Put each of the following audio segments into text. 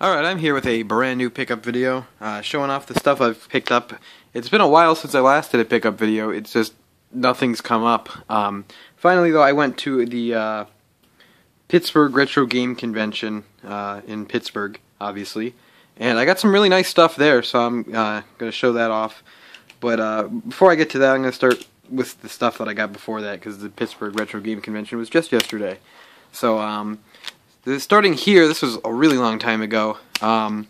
Alright, I'm here with a brand new pickup video, showing off the stuff I've picked up. It's been a while since I last did a pickup video, it's just nothing's come up. Finally though, I went to the Pittsburgh Retro Gaming Convention in Pittsburgh, obviously, and I got some really nice stuff there, so I'm going to show that off. But before I get to that, I'm going to start with the stuff that I got before that, because the Pittsburgh Retro Gaming Convention was just yesterday. So, starting here, this was a really long time ago. A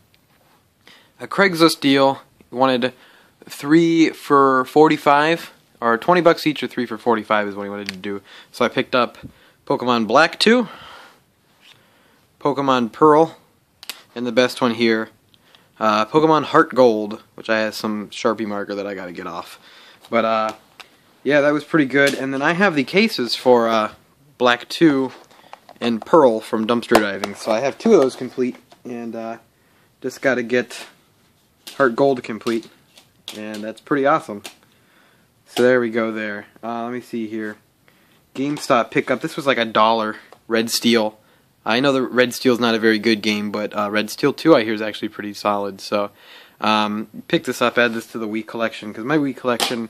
Craigslist deal. Wanted 3 for $45, or 20 bucks each, or 3 for $45 is what he wanted to do. So I picked up Pokemon Black 2, Pokemon Pearl, and the best one here, Pokemon Heart Gold, which I have some Sharpie marker that I gotta get off. But yeah, that was pretty good. And then I have the cases for Black 2 and Pearl from dumpster diving. So I have 2 of those complete, and just got to get Heart Gold complete, and that's pretty awesome. So there we go there. Let me see here. GameStop pickup. This was like $1. Red Steel. I know the Red Steel's not a very good game, but Red Steel 2 I hear is actually pretty solid. So pick this up, add this to the Wii collection, because my Wii collection,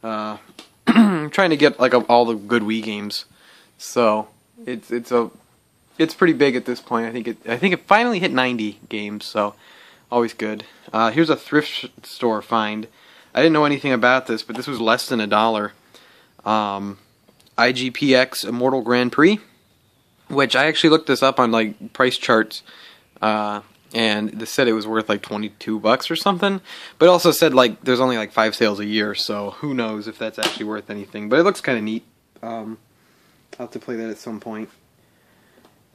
I'm trying to get like all the good Wii games. So it's pretty big at this point. I think it finally hit 90 games, so always good. Here's a thrift store find. I didn't know anything about this, but this was less than $1. IGPX Immortal Grand Prix, which I actually looked this up on like price charts, and they said it was worth like 22 bucks or something, but it also said like there's only like 5 sales a year, so who knows if that's actually worth anything, but it looks kind of neat. I'll have to play that at some point.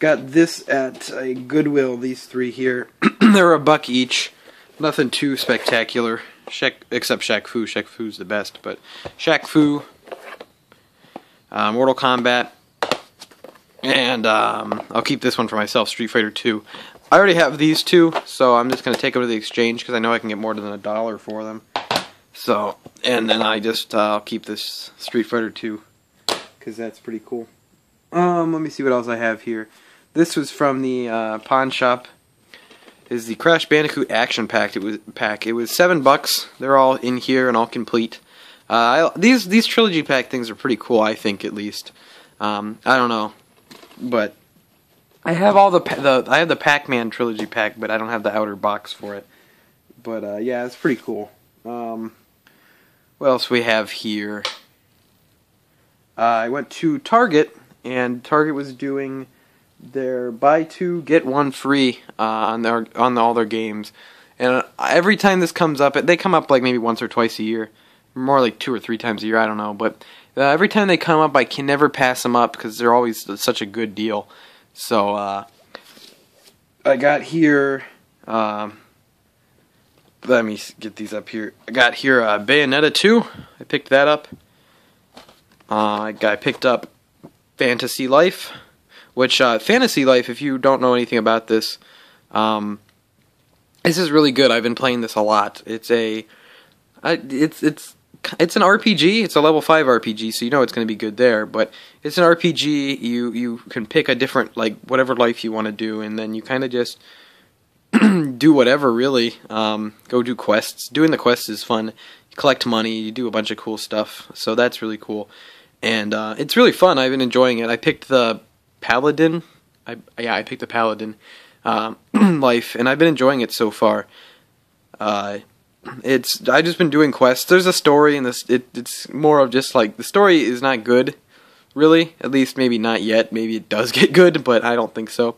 Got this at a Goodwill, these 3 here. They're $1 each. Nothing too spectacular, except Shaq Fu. Shaq Fu's the best, but Shaq Fu, Mortal Kombat, and I'll keep this one for myself, Street Fighter 2. I already have these 2, so I'm just going to take them to the exchange, because I know I can get more than $1 for them. So, and then I'll keep this Street Fighter 2, because that's pretty cool. Let me see what else I have here. This was from the pawn shop. Is the Crash Bandicoot Action Pack. It was $7. They're all in here and all complete. These trilogy pack things are pretty cool, I think, at least. I don't know, but I have all I have the Pac-Man trilogy pack, but I don't have the outer box for it. But yeah, it's pretty cool. What else we have here? I went to Target, and Target was doing their buy 2 get 1 free on all their games, and every time this comes up, they come up like maybe once or twice a year, more like 2 or 3 times a year, I don't know, but every time they come up I can never pass them up because they're always such a good deal. So I got here, let me get these up here. I got here Bayonetta 2, I picked that up. I picked up Fantasy Life, which Fantasy Life, if you don't know anything about this, this is really good. I've been playing this a lot. It's an RPG. It's a level 5 RPG, so you know it's going to be good there. But it's an RPG. You can pick a different, like, whatever life you want to do, and then you kind of just do whatever, really. Go do quests. Doing the quests is fun. You collect money. You do a bunch of cool stuff. So that's really cool. And it's really fun. I've been enjoying it. I picked the Paladin. I picked the Paladin life, and I've been enjoying it so far. I've just been doing quests. There's a story, and it's more of just like the story is not good, really. At least maybe not yet. Maybe it does get good, but I don't think so.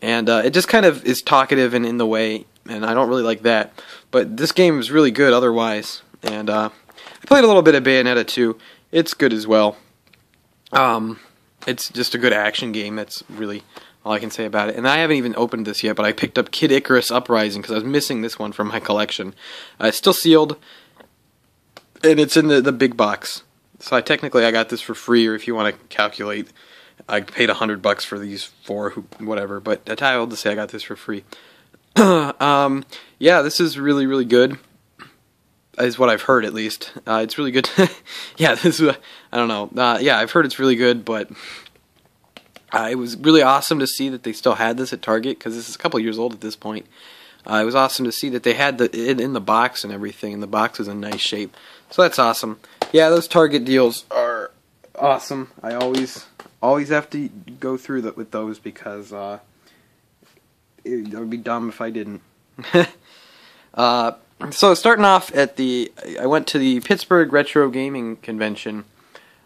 And it just kind of is talkative and in the way, and I don't really like that. But this game is really good otherwise. And I played a little bit of Bayonetta 2. It's good as well. It's just a good action game. That's really all I can say about it. And I haven't even opened this yet, but I picked up Kid Icarus Uprising because I was missing this one from my collection. It's still sealed, and it's in the big box. So I got this for free, or if you want to calculate, I paid $100 for these 4, whatever. But I will just say I got this for free. Yeah, this is really, really good. Is what I've heard, at least. It's really good. Yeah, this is, I don't know. Yeah, I've heard it's really good, but It was really awesome to see that they still had this at Target, because this is a couple years old at this point. It was awesome to see that they had it in the box and everything, and the box was in nice shape. So that's awesome. Yeah, those Target deals are awesome. I always have to go through with those, because it would be dumb if I didn't. So starting off I went to the Pittsburgh Retro Gaming Convention.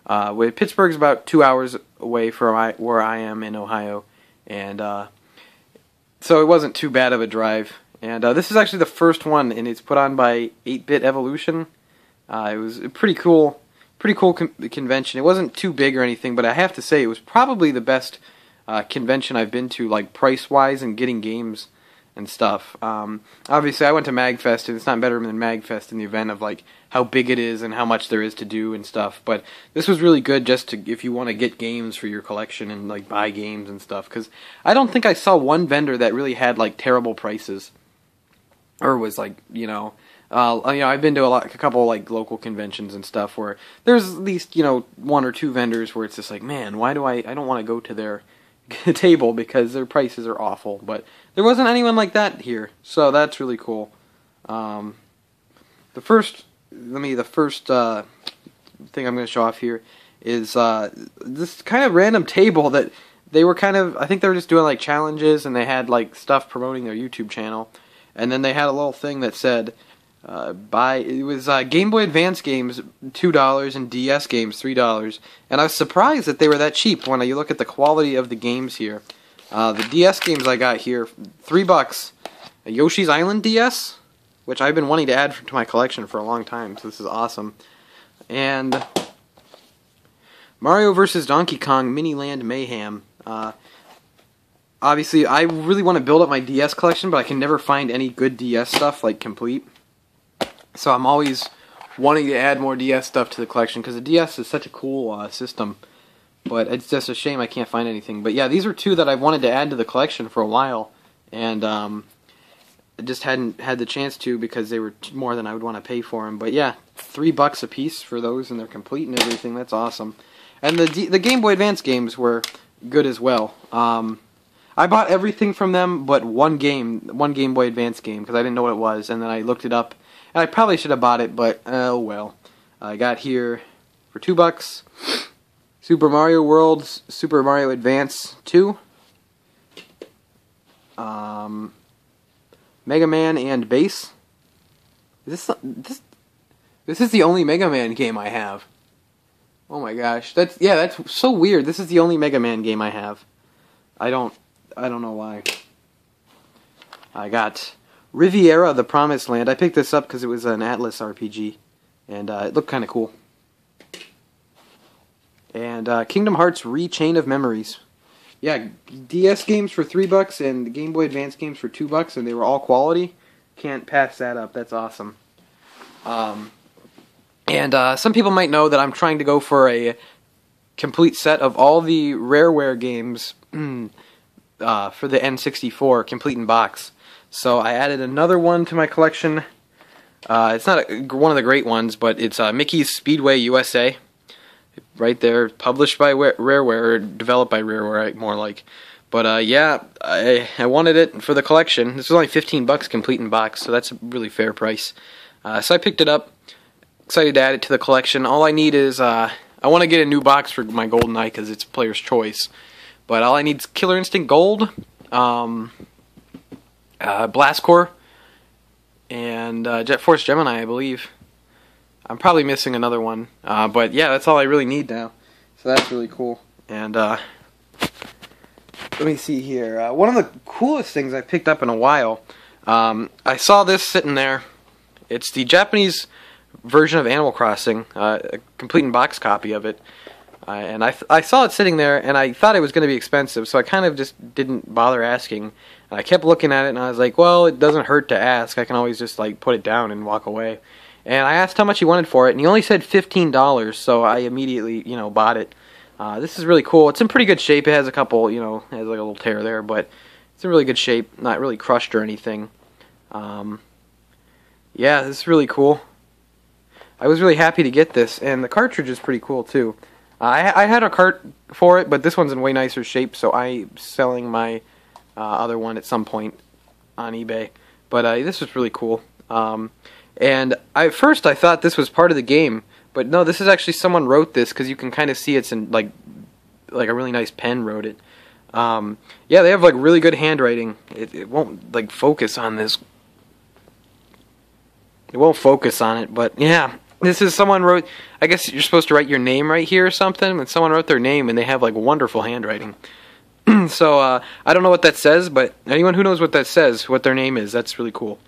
Pittsburgh's about 2 hours away from where I am in Ohio, and so it wasn't too bad of a drive. And this is actually the first one, and it's put on by 8-Bit Evolution. It was a pretty cool convention. It wasn't too big or anything, but I have to say it was probably the best convention I've been to, like price-wise and getting games and stuff. Obviously, I went to MagFest, and it's not better than MagFest in the event of like how big it is and how much there is to do and stuff. But this was really good just if you want to get games for your collection and like buy games and stuff. Because I don't think I saw one vendor that really had like terrible prices, or was like I've been to a couple like local conventions and stuff where there's at least one or two vendors where it's just like, man, why do I don't want to go to their table because their prices are awful. But there wasn't anyone like that here, so that's really cool. The first thing I'm going to show off here is this kind of random table that they were I think they were just doing like challenges, and they had like stuff promoting their YouTube channel, and then they had a little thing that said it was Game Boy Advance games $2 and DS games $3, and I was surprised that they were that cheap when you look at the quality of the games here. The DS games I got here, $3. A Yoshi's Island DS, which I've been wanting to add to my collection for a long time, so this is awesome. And Mario vs. Donkey Kong Mini Land Mayhem. Obviously, I really want to build up my DS collection, but I can never find any good DS stuff, like, complete. So I'm always wanting to add more DS stuff to the collection, because the DS is such a cool system. But it's just a shame I can't find anything. But yeah, these are two that I've wanted to add to the collection for a while, and I just hadn't had the chance to because they were more than I would want to pay for them. But yeah, $3 a piece for those, and they're complete and everything. That's awesome. And the Game Boy Advance games were good as well. I bought everything from them but one Game Boy Advance game, because I didn't know what it was, and then I looked it up, and I probably should have bought it, but oh well. I got here for $2. Super Mario World's Super Mario Advance 2, Mega Man and Bass. This is the only Mega Man game I have. Oh my gosh, that's so weird. This is the only Mega Man game I have. I don't know why. I got Riviera: The Promised Land. I picked this up because it was an Atlas RPG, and it looked kind of cool. And Kingdom Hearts Chain of Memories. Yeah, DS games for $3 and the Game Boy Advance games for $2, and they were all quality. Can't pass that up. That's awesome. And some people might know that I'm trying to go for a complete set of all the Rareware games for the N64, complete in box. So I added another one to my collection. It's not one of the great ones, but it's Mickey's Speedway USA. Right there, published by Rareware, or developed by Rareware, more like. But yeah, I wanted it for the collection. This was only $15 complete in box, so that's a really fair price. So I picked it up. Excited to add it to the collection. All I need is I want to get a new box for my GoldenEye because it's player's choice. But all I need is Killer Instinct Gold, Blast Corps, and Jet Force Gemini, I believe. I'm probably missing another one, but yeah, that's all I really need now. So that's really cool. And let me see here. One of the coolest things I picked up in a while, I saw this sitting there. It's the Japanese version of Animal Crossing, a complete in box copy of it. And I saw it sitting there, and I thought it was going to be expensive, so I kind of just didn't bother asking. And I kept looking at it, and I was like, well, it doesn't hurt to ask. I can always just like put it down and walk away. And I asked how much he wanted for it, and he only said $15, so I immediately, bought it. This is really cool. It's in pretty good shape. It has a couple, has like a little tear there, but it's in really good shape. Not really crushed or anything. Yeah, this is really cool. I was really happy to get this, and the cartridge is pretty cool too. I had a cart for it, but this one's in way nicer shape, so I'm selling my other one at some point on eBay. But this was really cool. And at first I thought this was part of the game, but no, this is actually someone wrote this, because you can kind of see it's in like a really nice pen wrote it. Yeah, they have like really good handwriting. It won't like focus on this. It won't focus on it, but yeah, this is someone wrote. I guess you're supposed to write your name right here or something, and someone wrote their name, and they have like wonderful handwriting. So I don't know what that says, but anyone who knows what that says, what their name is, that's really cool.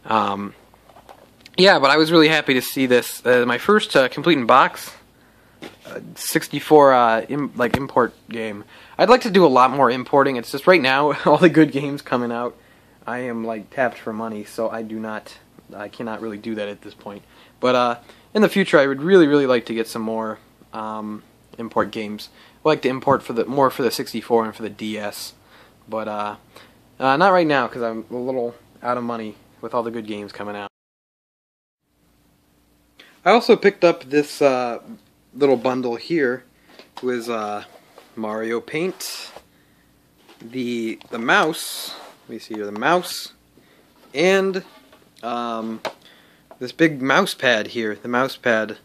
Yeah, but I was really happy to see this. My first complete in box 64 import game. I'd like to do a lot more importing. It's just right now all the good games coming out, I am like tapped for money, so I cannot really do that at this point. But in the future, I would really like to get some more import games. I like to import more for the 64 and for the DS, but not right now because I'm a little out of money with all the good games coming out. I also picked up this little bundle here. It was Mario Paint, the mouse. Let me see here, the mouse, and this big mouse pad here. The mouse pad.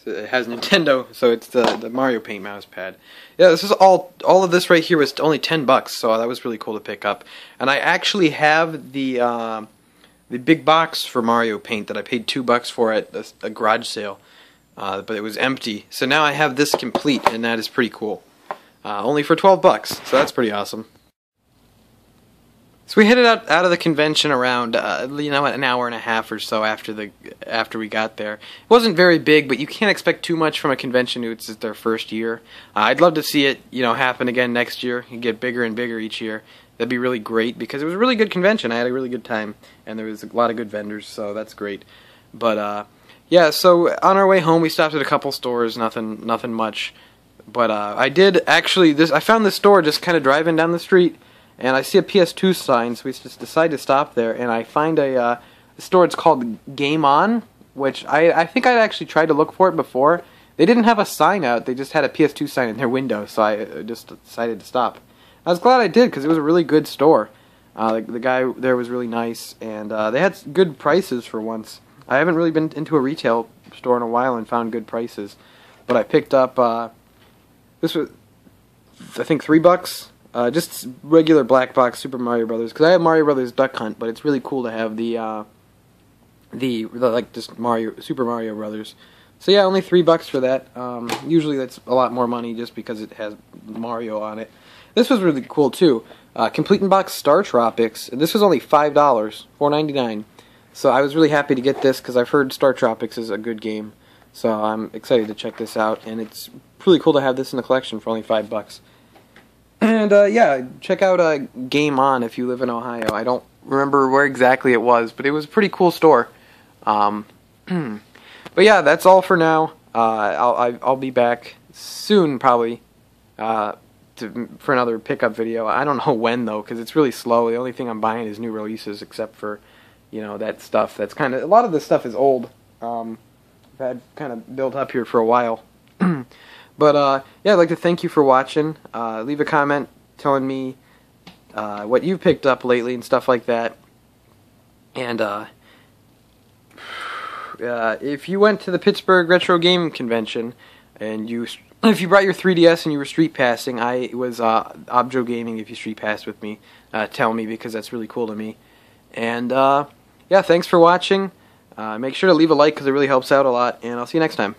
It has Nintendo, so it's the Mario Paint mouse pad. Yeah, this is all of this right here was only $10, so that was really cool to pick up. And I actually have the big box for Mario Paint that I paid $2 for at a garage sale, but it was empty. So now I have this complete, and that is pretty cool. Only for $12, so that's pretty awesome. So we headed out of the convention around an hour and a half or so after we got there. It wasn't very big, but you can't expect too much from a convention. It's their first year. I'd love to see it happen again next year and get bigger and bigger each year. That'd be really great because it was a really good convention. I had a really good time, and there was a lot of good vendors, so that's great. But yeah, so on our way home we stopped at a couple stores, nothing much. But I did actually I found this store just kind of driving down the street. And I see a PS2 sign, so we just decided to stop there. And I find a store. It's called Game On, which I think I'd actually tried to look for it before. They didn't have a sign out; they just had a PS2 sign in their window. So I just decided to stop. I was glad I did because it was a really good store. The guy there was really nice, and they had good prices for once. I haven't really been into a retail store in a while and found good prices, but I picked up this was I think $3. Just regular black box Super Mario Brothers, because I have Mario Brothers Duck Hunt, but it's really cool to have the just Super Mario Brothers. So yeah, only $3 for that. Usually that's a lot more money just because it has Mario on it. This was really cool too. Complete in box Star Tropics, and this was only $5, $4.99. So I was really happy to get this because I've heard Star Tropics is a good game. So I'm excited to check this out, and it's really cool to have this in the collection for only $5. And yeah, check out Game On if you live in Ohio. I don't remember where exactly it was, but it was a pretty cool store. But yeah, that's all for now. I'll be back soon, probably, for another pickup video. I don't know when though, because it's really slow. The only thing I'm buying is new releases, except for that stuff. That's kind of a lot of this stuff is old. I've had kind of built up here for a while. But yeah, I'd like to thank you for watching. Leave a comment telling me what you've picked up lately and stuff like that. And if you went to the Pittsburgh Retro Gaming Convention and if you brought your 3DS and you were street passing, I was Objo Gaming. If you street passed with me, tell me because that's really cool to me. And yeah, thanks for watching. Make sure to leave a like because it really helps out a lot. And I'll see you next time.